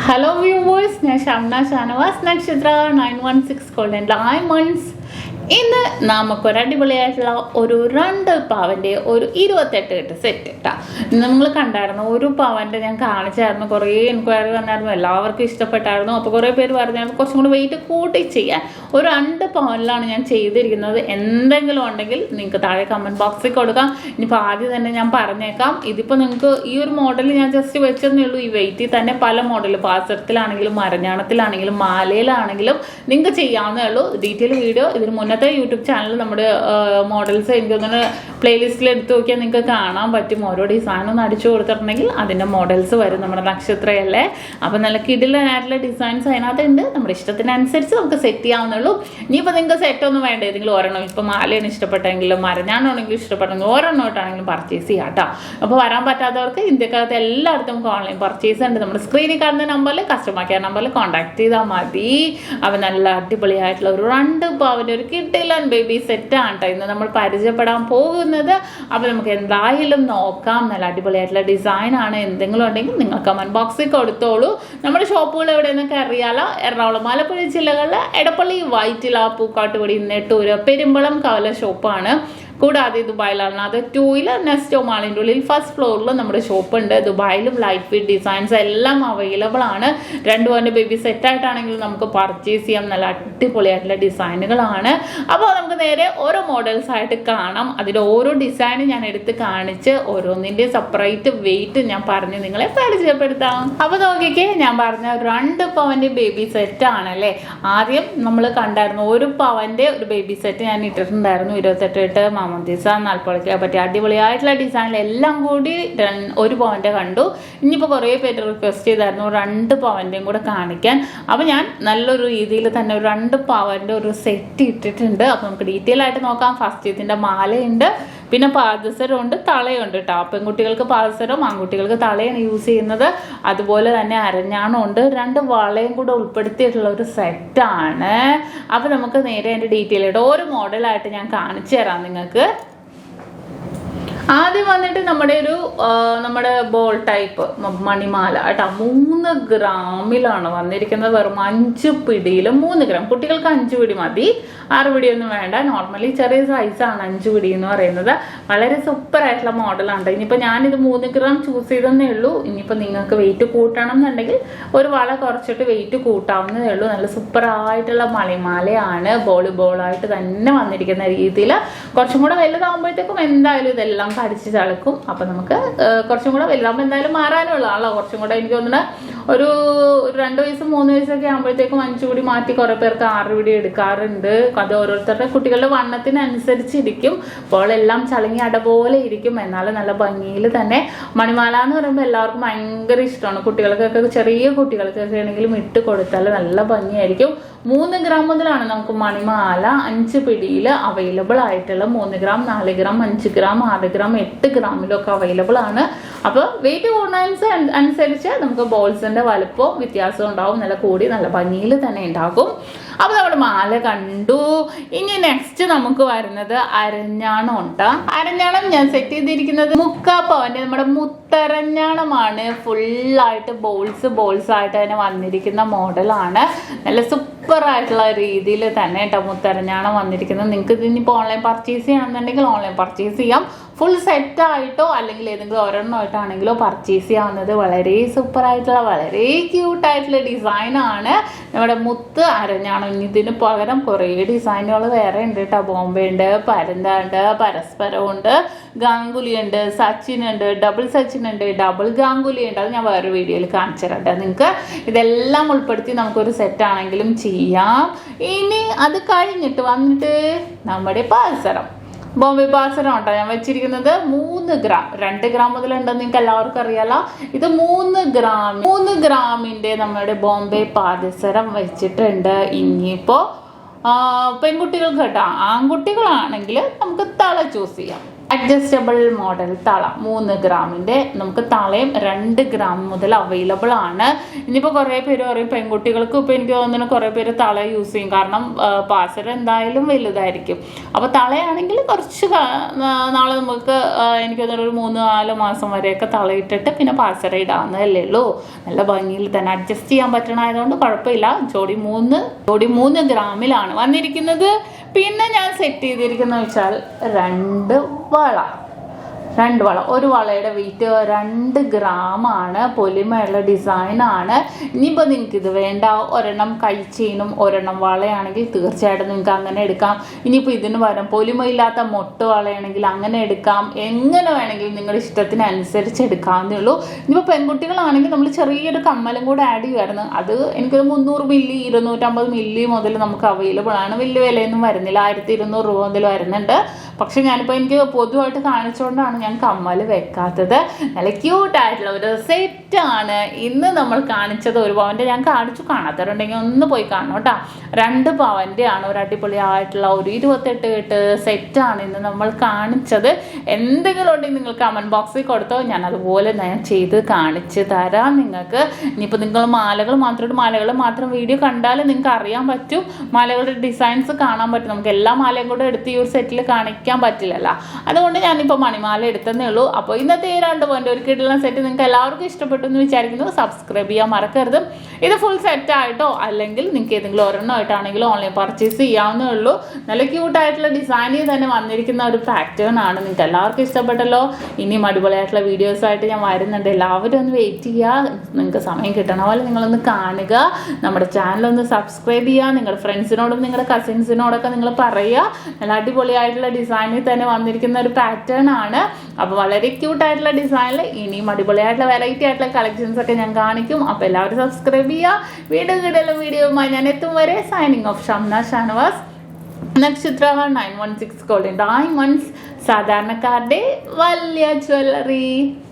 Hello viewers, ഞാൻ ഷംന ഷാനവാസ് നക്ഷത്ര 916 Golden Diamonds. ഇന്ന് നമുക്കൊരു അടിപൊളിയായിട്ടുള്ള ഒരു 2 പവൻ്റെ ഒരു 28 സെറ്റ് ഇട്ടാ. നമ്മൾ കണ്ടായിരുന്നു 1 പവൻ്റെ ഞാൻ കാണിച്ചായിരുന്നു, കുറേ എൻക്വയറി വന്നായിരുന്നു, എല്ലാവർക്കും ഇഷ്ടപ്പെട്ടായിരുന്നു. അപ്പോൾ കുറേ പേര് പറഞ്ഞായിരുന്നു കുറച്ചും കൂടി വെയിറ്റ് കൂട്ടി ചെയ്യാൻ. ഒരു 2 പവനിലാണ് ഞാൻ ചെയ്തിരിക്കുന്നത്. എന്തെങ്കിലും ഉണ്ടെങ്കിൽ നിങ്ങൾക്ക് താഴെ കമൻറ്റ് ബോക്സിൽ കൊടുക്കാം. ഇനിയിപ്പോൾ ആദ്യം തന്നെ ഞാൻ പറഞ്ഞേക്കാം, ഇതിപ്പോൾ നിങ്ങൾക്ക് ഈ ഒരു മോഡൽ ഞാൻ ജസ്റ്റ് വെച്ചതേ ഉള്ളൂ. ഈ വെയിറ്റിൽ തന്നെ പല മോഡൽ, പാത്രത്തിലാണെങ്കിലും മരഞ്ഞാണത്തിലാണെങ്കിലും മാലയിലാണെങ്കിലും നിങ്ങൾക്ക് ചെയ്യാവുന്നേ ഉള്ളൂ. ഡീറ്റെയിൽ വീഡിയോ ഇതിന് മുന്നത്തെ യൂട്യൂബ് ചാനലിൽ നമ്മുടെ മോഡൽസ് എനിക്കൊന്ന് പ്ലേലിസ്റ്റിൽ എടുത്ത് നോക്കിയാൽ നിങ്ങൾക്ക് കാണാൻ പറ്റും. ഓരോ ഡിസൈൻ ഒന്ന് അടിച്ചു കൊടുത്തിട്ടുണ്ടെങ്കിൽ അതിൻ്റെ മോഡൽസ് വരും. നമ്മുടെ നക്ഷത്രയല്ലേ, അപ്പം നല്ല കിടിലനായിട്ടുള്ള ഡിസൈൻസ് അതിനകത്തുണ്ട്. നമ്മുടെ ഇഷ്ടത്തിനനുസരിച്ച് നമുക്ക് സെറ്റ് ചെയ്യാവുന്നുള്ളൂ. ഇനിയിപ്പോൾ നിങ്ങൾക്ക് സെറ്റൊന്നും വേണ്ട, ഏതെങ്കിലും ഒരെണ്ണം, ഇപ്പോൾ മാലയാണ് ഇഷ്ടപ്പെട്ടെങ്കിലും മരഞ്ഞാണെങ്കിലും ഇഷ്ടപ്പെട്ടെങ്കിലും ഒരെണ്ണമായിട്ടാണെങ്കിലും പർച്ചേസ് ചെയ്യാം കേട്ടോ. അപ്പോൾ വരാൻ പറ്റാത്തവർക്ക് ഇന്ത്യക്കകത്ത് എല്ലായിടത്തും നമുക്ക് ഓൺലൈൻ പർച്ചേസ് ഉണ്ട്. നമ്മുടെ സ്ക്രീനിൽ കാണുന്ന നമ്പറിൽ കസ്റ്റമർ കെയർ നമ്പറിൽ കോൺടാക്ട് ചെയ്താൽ മതി. അപ്പം നല്ല അടിപൊളിയായിട്ടുള്ള ഒരു 2 പവൻ്റെ ഒരു കിട്ടിലൻ ബേബി സെറ്റാണ് കേട്ടോ ഇന്ന് നമ്മൾ പരിചയപ്പെടാൻ പോകുന്നത്. അപ്പോൾ നമുക്ക് എന്തായാലും നോക്കാം. നല്ല അടിപൊളിയായിട്ടുള്ള ഡിസൈനാണ്. എന്തെങ്കിലും ഉണ്ടെങ്കിൽ നിങ്ങൾ കമൻറ്റ് ബോക്സിൽ കൊടുത്തോളൂ. നമ്മുടെ ഷോപ്പുകൾ എവിടെയെന്നൊക്കെ അറിയാലോ. എറണാകുളം, ആലപ്പുഴ ജില്ലകളിൽ എടപ്പള്ളി, വൈറ്റില, പൂക്കാട്ടുപടി, നെട്ടൂര്, പെരുമ്പളം, കവല ഷോപ്പാണ്. കൂടാതെ ദുബായിലാണ് അത് 2 നെസ്റ്റോ മാളിൻ്റെ ഉള്ളിൽ 1st ഫ്ലോറിൽ നമ്മുടെ ഷോപ്പ് ഉണ്ട്. ദുബായിലും ലൈറ്റ് വെയ്റ്റ് ഡിസൈൻസ് എല്ലാം അവൈലബിൾ ആണ്. 2 പവൻ്റെ ബേബി സെറ്റായിട്ടാണെങ്കിലും നമുക്ക് പർച്ചേസ് ചെയ്യാം. നല്ല അടിപൊളിയായിട്ടുള്ള ഡിസൈനുകളാണ്. അപ്പോൾ നമുക്ക് നേരെ ഓരോ മോഡൽസ് ആയിട്ട് കാണാം. അതിൻ്റെ ഓരോ ഡിസൈനും ഞാൻ എടുത്ത് കാണിച്ച് ഓരോന്നിൻ്റെ സെപ്പറേറ്റ് വെയിറ്റ് ഞാൻ പറഞ്ഞ് നിങ്ങളെ പരിചയപ്പെടുത്താം. അപ്പോൾ നോക്കിക്കേ, ഞാൻ പറഞ്ഞ 2 പവൻ്റെ ബേബി സെറ്റ് ആണല്ലേ. ആദ്യം നമ്മൾ കണ്ടായിരുന്നു 1 പവൻ്റെ ഒരു ബേബി സെറ്റ് ഞാൻ ഇട്ടിട്ടുണ്ടായിരുന്നു. 28 മാമോദിസ, നാൽപ്പളയ്ക്ക് പറ്റിയ അടിപൊളിയായിട്ടുള്ള ഡിസൈനിൽ എല്ലാം കൂടി 1 പവൻ്റെ കണ്ടു. ഇനിയിപ്പോൾ കുറേ പേര് റിക്വസ്റ്റ് ചെയ്തായിരുന്നു 2 പവൻ്റെയും കൂടെ കാണിക്കാൻ. അപ്പോൾ ഞാൻ നല്ലൊരു രീതിയിൽ തന്നെ ഒരു 2 പവൻ്റെ ഒരു സെറ്റ് ഇട്ടിട്ടുണ്ട്. അപ്പോൾ നമുക്ക് ഡീറ്റെയിൽ ആയിട്ട് നോക്കാം. ഫസ്റ്റ് ഇതിൻ്റെ മാലയുണ്ട്, പിന്നെ പാദസരമുണ്ട്, തളയുണ്ട് കേട്ടോ. പെൺകുട്ടികൾക്ക് പാദസരം, ആൺകുട്ടികൾക്ക് തളയാണ് യൂസ് ചെയ്യുന്നത്. അതുപോലെ തന്നെ അരഞ്ഞാണമുണ്ട്. 2 വളയും കൂടെ ഉൾപ്പെടുത്തിയിട്ടുള്ള ഒരു സെറ്റാണ്. അപ്പോൾ നമുക്ക് നേരെ അതിൻ്റെ ഡീറ്റെയിൽ ആയിട്ട് ഓരോ മോഡലായിട്ട് ഞാൻ കാണിച്ചു തരാം നിങ്ങൾക്ക്. ആദ്യം വന്നിട്ട് നമ്മുടെ ബോൾ ടൈപ്പ് മണിമാല കേട്ടോ. 3 ഗ്രാമിലാണ് വന്നിരിക്കുന്നത്. വെറും 5 പിടിയിൽ 3 ഗ്രാം. കുട്ടികൾക്ക് 5 പിടി മതി, 6 പിടിയൊന്നും വേണ്ട. നോർമലി ചെറിയ സൈസാണ് 5 പിടി എന്ന് പറയുന്നത്. വളരെ സൂപ്പർ ആയിട്ടുള്ള മോഡലാണ്. ഇനിയിപ്പോൾ ഞാനിത് 3 ഗ്രാം ചൂസ് ചെയ്തെന്നേ ഉള്ളൂ. ഇനിയിപ്പോൾ നിങ്ങൾക്ക് വെയിറ്റ് കൂട്ടണം എന്നുണ്ടെങ്കിൽ ഒരു വള കുറച്ചിട്ട് വെയിറ്റ് കൂട്ടാവുന്നതേ ഉള്ളൂ. നല്ല സൂപ്പറായിട്ടുള്ള മണിമാലയാണ്. ബോളായിട്ട് തന്നെ വന്നിരിക്കുന്ന രീതിയിൽ. കുറച്ചും കൂടെ വലുതാകുമ്പോഴത്തേക്കും എന്തായാലും ഇതെല്ലാം കടിച്ച് ചളക്കും. അപ്പം നമുക്ക് കുറച്ചും കൂടെ വലുതാകുമ്പോൾ എന്തായാലും മാറാനുള്ളതാണല്ലോ. കുറച്ചും കൂടെ എനിക്ക് തോന്നുന്നത് ഒരു 2 വയസ്സ് 3 വയസ്സൊക്കെ ആകുമ്പോഴത്തേക്കും 5 പിടി മാറ്റി കുറേ പേർക്ക് 6 പിടി എടുക്കാറുണ്ട്. അത് ഓരോരുത്തരുടെ കുട്ടികളുടെ വണ്ണത്തിനനുസരിച്ചിരിക്കും. അപ്പോൾ എല്ലാം ചളങ്ങി അടപോലെ ഇരിക്കും. എന്നാലും നല്ല ഭംഗിയിൽ തന്നെ. മണിമാല എന്ന് പറയുമ്പോൾ എല്ലാവർക്കും ഭയങ്കര ഇഷ്ടമാണ്. കുട്ടികൾക്കൊക്കെ, ചെറിയ കുട്ടികൾക്കൊക്കെ ആണെങ്കിലും ഇട്ട് കൊടുത്താൽ നല്ല ഭംഗിയായിരിക്കും. 3 ഗ്രാം മുതലാണ് നമുക്ക് മണിമാല 5 പിടിയിൽ അവൈലബിൾ ആയിട്ടുള്ള. 3 ഗ്രാം, 4 ഗ്രാം, 5 ഗ്രാം, 6 ഗ്രാം, 8 ഗ്രാമിലൊക്കെ അവൈലബിൾ ആണ്. അപ്പോൾ വെയിറ്റ് കൂടുന്നതിന് അനുസരിച്ച് നമുക്ക് ബോൾസിന്റെ വലുപ്പവും വ്യത്യാസം ഉണ്ടാവും. നല്ല കൂടി നല്ല ഭംഗിയിൽ തന്നെ ഉണ്ടാകും. അപ്പോൾ നമ്മുടെ മാല കണ്ടു. ഇനി നെക്സ്റ്റ് നമുക്ക് വരുന്നത് അരഞ്ഞാണം ഉണ്ട്. അരഞ്ഞാണം ഞാൻ സെറ്റ് ചെയ്തിരിക്കുന്നത് 3/4 പവൻ്റെ നമ്മുടെ മുത്തരഞ്ഞാണമാണ്. ഫുള്ളായിട്ട് ബോൾസ് ആയിട്ട് തന്നെ വന്നിരിക്കുന്ന മോഡലാണ്. നല്ല സൂപ്പറായിട്ടുള്ള രീതിയിൽ തന്നെ കേട്ടോ മുത്തരഞ്ഞാണം വന്നിരിക്കുന്നത്. നിങ്ങൾക്ക് ഇതിനിപ്പോൾ ഓൺലൈൻ പർച്ചേസ് ചെയ്യണമെന്നുണ്ടെങ്കിൽ ഓൺലൈൻ പർച്ചേസ് ചെയ്യാം. ഫുൾ സെറ്റായിട്ടോ അല്ലെങ്കിൽ ഏതെങ്കിലും ഒരെണ്ണമായിട്ടാണെങ്കിലോ പർച്ചേസ് ചെയ്യാവുന്നത്. വളരെ സൂപ്പറായിട്ടുള്ള, വളരെ ക്യൂട്ടായിട്ടുള്ള ഡിസൈനാണ് നമ്മുടെ മുത്ത് അരഞ്ഞാണം. ഇതിന് പകരം കുറേ ഡിസൈനുകൾ വേറെ ഉണ്ട് കേട്ടോ. ബോംബെ ഉണ്ട്, പരന്ത ഉണ്ട്, പരസ്പരമുണ്ട്, ഗാംഗുലി ഉണ്ട്, സച്ചിൻ ഉണ്ട്, ഡബിൾ സച്ചിൻ ഉണ്ട്, ഡബിൾ ഗാംഗുലി ഉണ്ട്. അത് ഞാൻ വേറെ വീഡിയോയിൽ കാണിച്ചു തരാം. നിങ്ങൾക്ക് ഇതെല്ലാം ഉൾപ്പെടുത്തി നമുക്കൊരു സെറ്റാണെങ്കിലും ചെയ്യാം. ഇനി അത് കഴിഞ്ഞിട്ട് വന്നിട്ട് നമ്മുടെ പാദസരം, ബോംബെ പാദസരം കേട്ടോ ഞാൻ വെച്ചിരിക്കുന്നത്. 3 ഗ്രാം, 2 ഗ്രാം മുതലുണ്ടെന്ന് നിങ്ങൾക്ക് എല്ലാവർക്കും അറിയാലോ. ഇത് 3 ഗ്രാമിൻ്റെ നമ്മുടെ ബോംബെ പാദസരം വെച്ചിട്ടുണ്ട്. ഇനിയിപ്പോൾ പെൺകുട്ടികൾക്ക് കേട്ടോ. ആൺകുട്ടികളാണെങ്കിൽ നമുക്ക് തള ചൂസ് ചെയ്യാം. അഡ്ജസ്റ്റബിൾ മോഡൽ തള 3 ഗ്രാമിൻ്റെ നമുക്ക് തളയും 2 ഗ്രാം മുതൽ അവൈലബിൾ ആണ്. ഇനിയിപ്പോൾ കുറേ പേര് പറയും പെൺകുട്ടികൾക്ക് ഇപ്പോൾ എനിക്ക് തോന്നുന്നു കുറേ പേര് തള യൂസ് ചെയ്യും, കാരണം പാസര എന്തായാലും വലുതായിരിക്കും. അപ്പോൾ തളയാണെങ്കിൽ കുറച്ച് നാളെ നമുക്ക് എനിക്ക് തോന്നുന്നു ഒരു 3-4 മാസം വരെയൊക്കെ തളയിട്ടിട്ട് പിന്നെ പാസര ഇടാവുന്നതല്ലേ ഉള്ളൂ. നല്ല ഭംഗിയിൽ തന്നെ അഡ്ജസ്റ്റ് ചെയ്യാൻ പറ്റണമായതുകൊണ്ട് കുഴപ്പമില്ല. ജോഡി 3 ഗ്രാമിലാണ് വന്നിരിക്കുന്നത്. പിന്നെ ഞാൻ സെറ്റ് ചെയ്തിരിക്കുന്നത് വെച്ചാൽ 2 വള. ഒരു വളയുടെ വെയിറ്റ് 2 ഗ്രാമാണ്. പൊലിമയുള്ള ഡിസൈനാണ്. ഇനിയിപ്പോൾ നിങ്ങൾക്ക് ഇത് വേണ്ട, ഒരെണ്ണം കൈ ചെയിനും ഒരെണ്ണം വളയാണെങ്കിൽ തീർച്ചയായിട്ടും നിങ്ങൾക്ക് അങ്ങനെ എടുക്കാം. ഇനിയിപ്പോൾ ഇതിന് പകരം പൊലിമയില്ലാത്ത മൊട്ട് വളയാണെങ്കിൽ അങ്ങനെ എടുക്കാം. എങ്ങനെ വേണമെങ്കിലും നിങ്ങളുടെ ഇഷ്ടത്തിനനുസരിച്ച് എടുക്കാവുന്നേ ഉള്ളൂ. ഇനിയിപ്പോൾ പെൺകുട്ടികളാണെങ്കിൽ നമ്മൾ ചെറിയൊരു കമ്മലും കൂടെ ആഡ് ചെയ്യുമായിരുന്നു. അത് എനിക്കൊരു 300 മില്ലി 250 മില്ലി മുതൽ നമുക്ക് അവൈലബിൾ ആണ്. വലിയ വിലയൊന്നും വരുന്നില്ല, 1200 രൂപ മുതൽ വരുന്നുണ്ട്. പക്ഷെ ഞാനിപ്പോൾ എനിക്ക് പൊതുവായിട്ട് കാണിച്ചുകൊണ്ടാണ് ഞാൻ കമ്മൽ വെക്കാത്തത്. നല്ല ക്യൂട്ടായിട്ടുള്ള ഒരു സെറ്റാണ് ഇന്ന് നമ്മൾ കാണിച്ചത്. 1 പവൻ്റെ ഞാൻ കാണിച്ചു, കാണാത്തവരുണ്ടെങ്കിൽ ഒന്ന് പോയി കാണണം കേട്ടോ. 2 പവൻ്റെ ആണ് ഒരു അടിപൊളിയായിട്ടുള്ള ഒരു 28 കെട്ട് സെറ്റാണ് ഇന്ന് നമ്മൾ കാണിച്ചത്. എന്തെങ്കിലും ഉണ്ടെങ്കിൽ നിങ്ങൾ കമൻറ്റ് ബോക്സിൽ കൊടുത്തോ, ഞാൻ അതുപോലെ ഞാൻ ചെയ്ത് കാണിച്ച് തരാം നിങ്ങൾക്ക്. ഇനിയിപ്പോൾ നിങ്ങൾ മാലകൾ മാത്രം വീഡിയോ കണ്ടാൽ നിങ്ങൾക്ക് അറിയാൻ പറ്റും, മാലകളുടെ ഡിസൈൻസ് കാണാൻ പറ്റും. നമുക്ക് എല്ലാ മാലയും കൂടെ എടുത്ത് ഈ ഒരു സെറ്റിൽ കാണിക്കാൻ പറ്റില്ലല്ലോ. അതുകൊണ്ട് ഞാനിപ്പോൾ മണിമാല എടുത്തതേ ഉള്ളൂ. അപ്പോൾ ഇന്നത്തെ ഈ 2 പോയിന്റ് ഒരു കിട്ടുന്ന സെറ്റ് നിങ്ങൾക്ക് എല്ലാവർക്കും ഇഷ്ടപ്പെട്ടു എന്ന് വിചാരിക്കുന്നു. സബ്സ്ക്രൈബ് ചെയ്യാൻ മറക്കരുത്. ഇത് ഫുൾ സെറ്റായിട്ടോ അല്ലെങ്കിൽ നിങ്ങൾക്ക് ഏതെങ്കിലും ഒരെണ്ണമായിട്ടാണെങ്കിലും ഓൺലൈൻ പർച്ചേസ് ചെയ്യാവുന്നേ ഉള്ളൂ. നല്ല ക്യൂട്ടായിട്ടുള്ള ഡിസൈനിൽ തന്നെ വന്നിരിക്കുന്ന ഒരു പാറ്റേൺ ആണ്. നിങ്ങൾക്ക് എല്ലാവർക്കും ഇഷ്ടപ്പെട്ടല്ലോ. ഇനിയും അടിപൊളിയായിട്ടുള്ള വീഡിയോസായിട്ട് ഞാൻ വരുന്നുണ്ട്. എല്ലാവരും ഒന്ന് വെയിറ്റ് ചെയ്യുക. നിങ്ങൾക്ക് സമയം കിട്ടണ പോലെ നിങ്ങളൊന്ന് കാണുക. നമ്മുടെ ചാനലൊന്ന് സബ്സ്ക്രൈബ് ചെയ്യുക. നിങ്ങളുടെ ഫ്രണ്ട്സിനോടും നിങ്ങളുടെ കസിൻസിനോടൊക്കെ നിങ്ങൾ പറയുക. നല്ല അടിപൊളിയായിട്ടുള്ള ഡിസൈനിൽ തന്നെ വന്നിരിക്കുന്ന ഒരു പാറ്റേൺ ആണ്. അപ്പോൾ വളരെ ക്യൂട്ടായിട്ടുള്ള ഡിസൈനിൽ ഇനിയും അടിപൊളിയായിട്ടുള്ള വെറൈറ്റി ആയിട്ടുള്ള കളക്ഷൻസ് ഒക്കെ ഞാൻ കാണിക്കും. അപ്പോൾ എല്ലാവരും സബ്സ്ക്രൈബ് ചെയ്യുക. വീഡിയോയുമായി ഞാൻ എത്തും വരെ സൈനിങ് ഓഫ് ഷംന ഷാനവാസ്. നക്ഷത്ര 916 ഗോൾഡൻ ഡയമണ്ട്സ്, സാധാരണക്കാരുടെ വലിയ ജ്വല്ലറി.